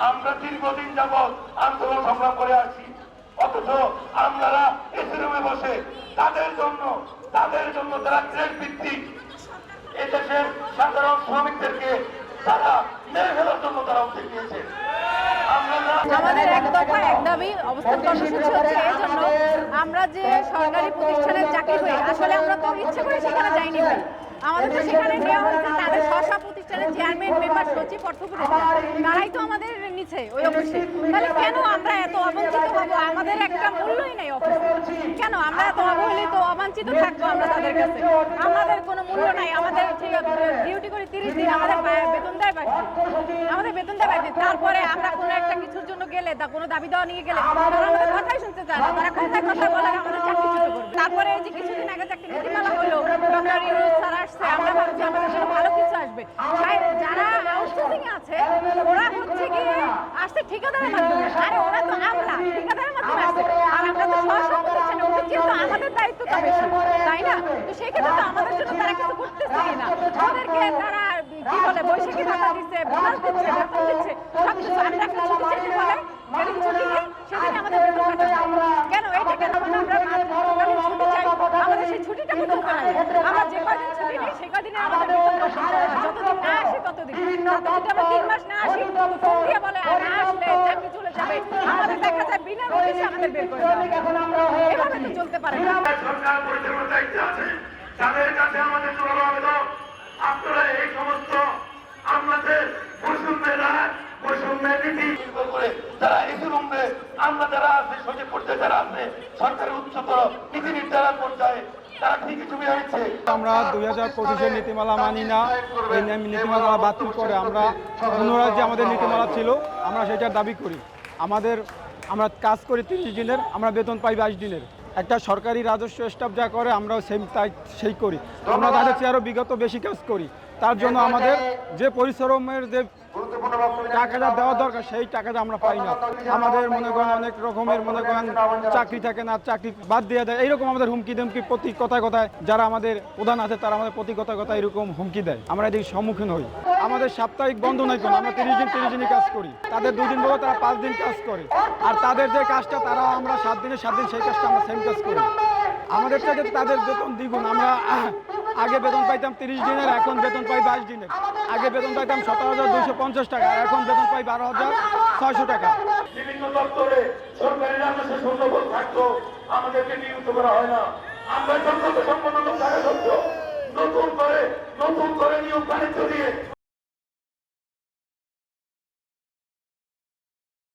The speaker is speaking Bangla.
আমরা দীর্ঘদিন যাবৎ আন্দোলন সংগ্রাম করে আসছি, অথচ আপনারা এসি রুমে বসে তাদের জন্য তারা গ্রেড ভিত্তিক এদেশের সাধারণ শ্রমিকদেরকে তারা মেরে ফেলার জন্য তারা উদ্যোগ নিয়েছে। আমাদের এক দফা এক দাবি অবস্থান কর্মসূচি হচ্ছে এই জন্য, আমরা যে সরকারি প্রতিষ্ঠানের চাকরি হয়ে আসলে আমরা তো ইচ্ছে করে সেখানে যাইনি ভাই, আমাদের তো সেখানে নেওয়া হয়েছে তাদের স্ব প্রতিষ্ঠানের চেয়ারম্যান, মেম্বার, সচিব, অর্থ উপদেষ্টা, তারাই তো আমাদের নিচে ওই অফিসে। তাহলে কেন আমরা এত অবঞ্চিত হবো? আমাদের একটা মূল্যই নাই অফিসে, কেন আমরা এত অবহেলিত অবাঞ্ছিত থাকবো? আমরা তাদের কাছে আমাদের কোনো মূল্য নাই। আমাদের ডিউটি করে 30 দিন, আমাদের বেতন দেয় বাড়ছে, আমাদের বেতন দেয় বাড়ছে। তারপরে আমরা কোনো একটা কিছুর জন্য গেলে কোনো দাবি দেওয়া নিয়ে গেলে তারা আমাদের কথাই শুনতে চায় না, তারা কথা বলে আমাদের চাকরিচ্যুত করবে। তারপরে এই যে কিছুদিন আগে একটা নীতিমালা হলো, ডক্টর ইউনূস স্যার আসছে, আমরা ভাবছি আমাদের জন্য ভালো কিছু আসবে। যারা আউটসোর্সিং আছে ওরা হচ্ছে গিয়ে আসছে ঠিকাদারের মাধ্যমে, আরে ওরা তো আমরা ঠিকাদারের মাধ্যমে আসছে, আর আমরা তো স্ব প্রতিষ্ঠানে উঠেছি, তো আমাদের দায়িত্ব তো বেশি, তাই না? তো সেক্ষেত্রে তো আমাদের জন্য তারা কিছু করতেছেই না। ওদেরকে তারা কি বলে বৈশাখী ভাতা দিচ্ছে, বোনাস দিচ্ছে, বেতন দিচ্ছে, সবকিছু। আমরা একটা ছুটি চাইতে বলে যেদিন ছুটি নেই সেদিন আমাদের বেতন কাটা যায়। কেন এইটা কেন? আমরা ছুটি চাই, আমাদের সেই ছুটিটা পর্যন্ত নাই। আমরা যে কদিন ছুটি নেই সে কদিনে আমাদের বেতন কাটা, যতদিন না আসি ততদিন। যদি আমরা 3 মাস না আসি ফোন দিয়ে বলে না আসলে চাকরি চলে যাবে, আমাদের দেখা যায় বিনা নোটিশে আমাদের বের করে দেওয়া। এভাবে তো চলতে পারে না। সরকার পরিচালনার দায়িত্বে আছে, তাদের কাছে আমাদের জোরালো আবেদন, আপনারা এই সমস্ত আমাদের বৈষম্যের নীতি করে যারা এসি রুমে আমরা যারা আছে সচিব পর্যায়ে যারা আছে সরকারের উচ্চতর নীতি নির্ধারণ পর্যায়ে তারা ঠিকই সুবিধা দিচ্ছে। আমরা 2025-এর নীতিমালা মানি না, এই নীতিমালা বাতিল করে আমরা পুনরায় যে আমাদের নীতিমালা ছিল আমরা সেটার দাবি করি। আমরা কাজ করি 30 দিনের, আমরা বেতন পাই 22 দিনের। একটা সরকারি রাজস্ব স্টাফ যা করে আমরাও সেই করি, আমরা তাদের চেয়ে আরও বিগত বেশি কাজ করি। তার জন্য আমাদের যে পরিশ্রমের যে টাকাটা দেওয়া দরকার সেই টাকাটা আমরা পাই না। আমাদের মনে করেন অনেক রকমের চাকরি থাকে না, চাকরি বাদ দিয়ে দেয়, এইরকম আমাদের হুমকি ধমকি প্রতি কথায় যারা আমাদের প্রধান আছে তারা আমাদের প্রতি কথায় এরকম হুমকি দেয়, আমরা এদিকে সম্মুখীন হই। আমাদের সাপ্তাহিক বন্ধ নাই কোনো, আমরা 30 দিনই কাজ করি, তাদের 2 দিন বলে তারা 5 দিন কাজ করে, আর তাদের যে কাজটা তারা আমরা 7 দিনে 7 দিন সেই কাজটা আমরা সেম কাজ করি। আমাদের থেকে তাদের বেতন দ্বিগুণ। আমরা আগে বেতন পাইতাম 30 দিনের, এখন বেতন পাই 22 দিনের। আগে বেতন পাইতাম 17,250 টাকা, আর এখন বেতন পাই 12,600 টাকা। বিভিন্ন দপ্তরে সরকারি রাজস্ব শূন্যপদ থাকতো, আমাদেরকে নিযুক্ত করা হয় না। আমরা যোগ্যতা সম্পন্ন লোক থাকা সত্ত্বেও নতুন করে নিয়োগ বাণিজ্য দিয়ে